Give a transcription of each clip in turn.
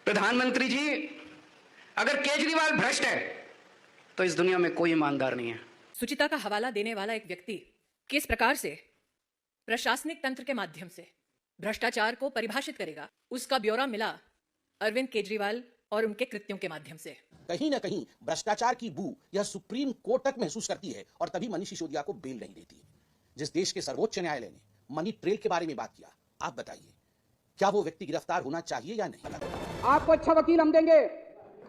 प्रधानमंत्री जी, अगर केजरीवाल भ्रष्ट है तो इस दुनिया में कोई ईमानदार नहीं है। सुचिता का हवाला देने वाला एक व्यक्ति किस प्रकार से प्रशासनिक तंत्र के माध्यम से भ्रष्टाचार को परिभाषित करेगा, उसका ब्यौरा मिला अरविंद केजरीवाल और उनके कृत्यों के माध्यम से। कहीं न कहीं भ्रष्टाचार की बू यह सुप्रीम कोर्ट तक महसूस करती है और तभी मनीष सिसोदिया को बेल नहीं देती है। जिस देश के सर्वोच्च न्यायालय ने मनी ट्रेल के बारे में बात किया, आप बताइए क्या वो व्यक्ति गिरफ्तार होना चाहिए या नहीं? आपको अच्छा वकील हम देंगे,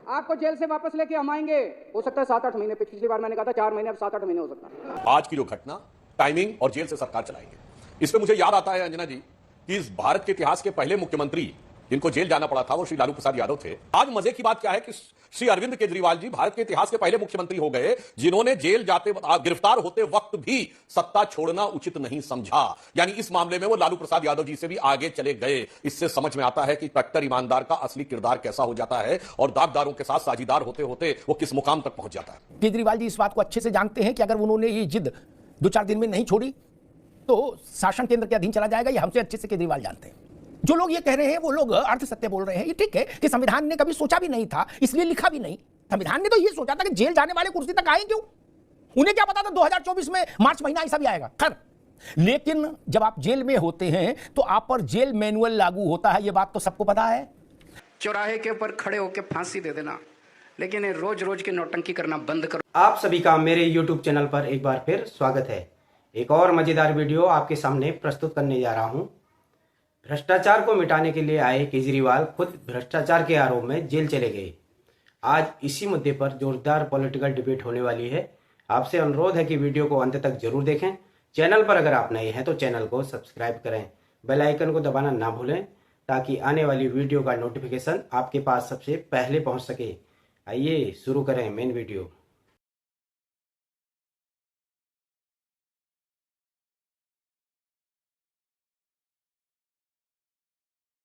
आपको जेल से वापस लेके हम आएंगे। हो सकता है 7-8 महीने, पिछली बार मैंने कहा था 4 महीने, अब 7-8 महीने हो सकता है। आज की जो घटना, टाइमिंग और जेल से सरकार चलाएंगे, इसमें मुझे याद आता है अंजना जी कि इस भारत के इतिहास के पहले मुख्यमंत्री जिनको जेल जाना पड़ा था वो श्री लालू प्रसाद यादव थे। आज मजे की बात क्या है कि श्री अरविंद केजरीवाल जी भारत के इतिहास के पहले मुख्यमंत्री हो गए जिन्होंने जेल जाते गिरफ्तार होते वक्त भी सत्ता छोड़ना उचित नहीं समझा। यानी इस मामले में वो लालू प्रसाद यादव जी से भी आगे चले गए। इससे समझ में आता है कि कट्टर ईमानदार का असली किरदार कैसा हो जाता है और दागदारों के साथ साझीदार होते होते वो किस मुकाम तक पहुंच जाता है। केजरीवाल जी इस बात को अच्छे से जानते हैं कि अगर उन्होंने ये जिद 2-4 दिन में नहीं छोड़ी तो शासन केंद्र के अधीन चला जाएगा। ये हमसे अच्छे से केजरीवाल जानते हैं। जो लोग ये कह रहे हैं वो लोग अर्ध सत्य बोल रहे हैं। ये ठीक है कि संविधान ने कभी सोचा भी नहीं था, इसलिए लिखा भी नहीं। संविधान ने तो ये सोचा था कि जेल जाने वाले कुर्सी तक आए क्यों। उन्हें क्या पता था 2024 में मार्च महीना ऐसा भी आएगा। खैर, लेकिन जब आप जेल में होते हैं तो आप पर जेल मैनुअल लागू होता है, ये बात तो सबको पता है। चौराहे के ऊपर खड़े होकर फांसी दे देना, लेकिन ये रोज रोज की नौटंकी करना बंद करो। आप सभी का मेरे YouTube चैनल पर एक बार फिर स्वागत है। एक और मजेदार वीडियो आपके सामने प्रस्तुत करने जा रहा हूं। भ्रष्टाचार को मिटाने के लिए आए केजरीवाल खुद भ्रष्टाचार के आरोप में जेल चले गए। आज इसी मुद्दे पर जोरदार पॉलिटिकल डिबेट होने वाली है। आपसे अनुरोध है कि वीडियो को अंत तक जरूर देखें। चैनल पर अगर आप नए हैं तो चैनल को सब्सक्राइब करें, बेल आइकन को दबाना ना भूलें ताकि आने वाली वीडियो का नोटिफिकेशन आपके पास सबसे पहले पहुंच सके। आइए शुरू करें मेन वीडियो।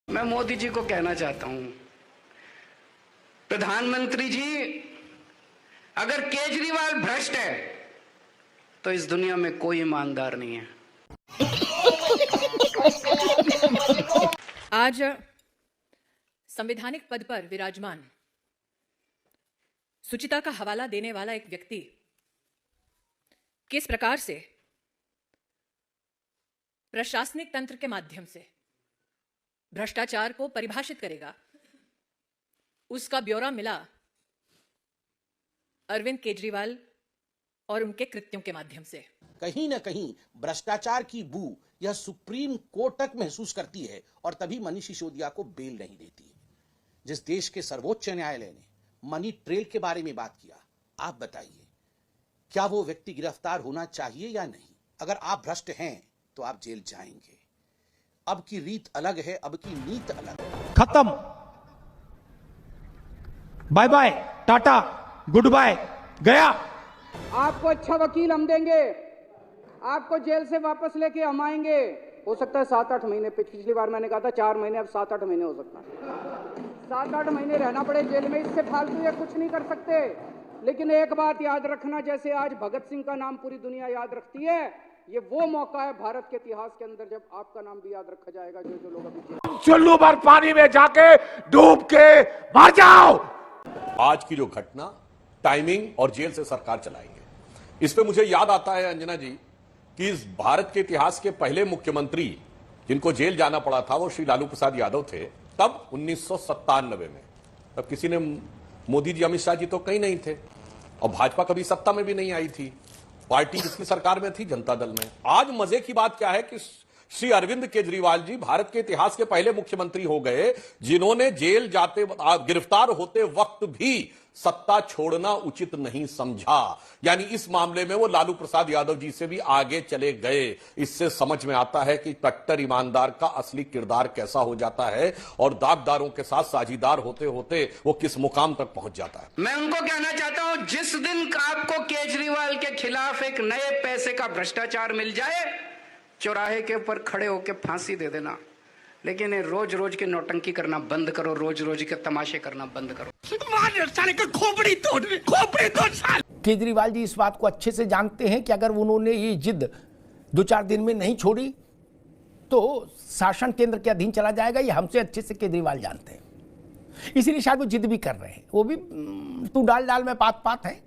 मैं मोदी जी को कहना चाहता हूं, प्रधानमंत्री जी, अगर केजरीवाल भ्रष्ट है तो इस दुनिया में कोई ईमानदार नहीं है। आज संवैधानिक पद पर विराजमान सुचिता का हवाला देने वाला एक व्यक्ति किस प्रकार से प्रशासनिक तंत्र के माध्यम से भ्रष्टाचार को परिभाषित करेगा, उसका ब्यौरा मिला अरविंद केजरीवाल और उनके कृत्यों के माध्यम से। कहीं न कहीं भ्रष्टाचार की बू यह सुप्रीम कोर्ट तक महसूस करती है और तभी मनीष सिसोदिया को बेल नहीं देती है। जिस देश के सर्वोच्च न्यायालय ने मनी ट्रेल के बारे में बात किया, आप बताइए क्या वो व्यक्ति गिरफ्तार होना चाहिए या नहीं? अगर आप भ्रष्ट हैं तो आप जेल जाएंगे। अब की रीत अलग है, अब की नीत अलग है। खत्म, bye bye, tata, goodbye, गया। आपको अच्छा वकील हम देंगे, आपको जेल से वापस लेके हम आएंगे। हो सकता है 7-8 महीने, पिछली बार मैंने कहा था 4 महीने, अब 7-8 महीने हो सकता है। 7-8 महीने रहना पड़े जेल में, इससे फालतू ये कुछ नहीं कर सकते। लेकिन एक बात याद रखना, जैसे आज भगत सिंह का नाम पूरी दुनिया याद रखती है, ये वो मौका है भारत के इतिहास के अंदर जब आपका नाम भी याद रखा जाएगा। जो लोग अभी चुल्लू भर पानी में जाके डूब के मर जाओ। आज की जो घटना, टाइमिंग और जेल से सरकार चलाएंगे, इस पे मुझे याद आता है अंजना जी कि इस भारत के इतिहास के पहले मुख्यमंत्री जिनको जेल जाना पड़ा था वो श्री लालू प्रसाद यादव थे। तब 1997 में, तब किसी ने, मोदी जी, अमित शाह जी तो कहीं नहीं थे और भाजपा कभी सत्ता में भी नहीं आई थी। पार्टी जिसकी सरकार में थी, जनता दल में। आज मजे की बात क्या है कि श्री अरविंद केजरीवाल जी भारत के इतिहास के पहले मुख्यमंत्री हो गए जिन्होंने जेल जाते गिरफ्तार होते वक्त भी सत्ता छोड़ना उचित नहीं समझा। यानी इस मामले में वो लालू प्रसाद यादव जी से भी आगे चले गए। इससे समझ में आता है कि कट्टर ईमानदार का असली किरदार कैसा हो जाता है और दागदारों के साथ साझीदार होते होते वो किस मुकाम तक पहुंच जाता है। मैं उनको कहना चाहता हूं, जिस दिन आपको केजरीवाल के खिलाफ एक नए पैसे का भ्रष्टाचार मिल जाए, चौराहे के ऊपर खड़े होकर फांसी दे देना, लेकिन रोज रोज की नौटंकी करना बंद करो, रोज रोज के तमाशे करना बंद करो। खोपड़ी तोड़। केजरीवाल जी इस बात को अच्छे से जानते हैं कि अगर उन्होंने ये जिद 2-4 दिन में नहीं छोड़ी तो शासन केंद्र के अधीन चला जाएगा। ये हमसे अच्छे से केजरीवाल जानते हैं। इसीलिए शायद वो जिद भी कर रहे हैं, वो भी तू डाल डाल में पात पात है।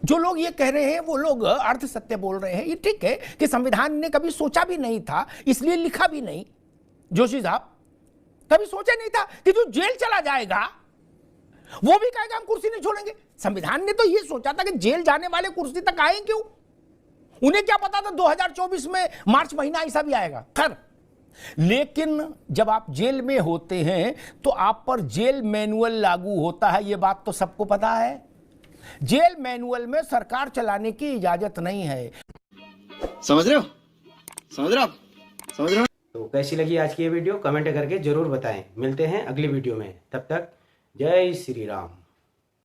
जो लोग ये कह रहे हैं वो लोग अर्ध सत्य बोल रहे हैं। ये ठीक है कि संविधान ने कभी सोचा भी नहीं था, इसलिए लिखा भी नहीं। जोशी साहब, कभी सोचा नहीं था कि जो जेल चला जाएगा वो भी कहेगा हम कुर्सी नहीं छोड़ेंगे। संविधान ने तो ये सोचा था कि जेल जाने वाले कुर्सी तक आए क्यों। उन्हें क्या पता था 2024 में मार्च महीना ऐसा भी आएगा। खैर, लेकिन जब आप जेल में होते हैं तो आप पर जेल मैनुअल लागू होता है, ये बात तो सबको पता है। जेल मैनुअल में सरकार चलाने की इजाजत नहीं है। समझ रहे हो? समझ रहे हो आप? समझ रहे हो? तो कैसी लगी आज की ये वीडियो कमेंट करके जरूर बताएं। मिलते हैं अगली वीडियो में, तब तक जय श्री राम।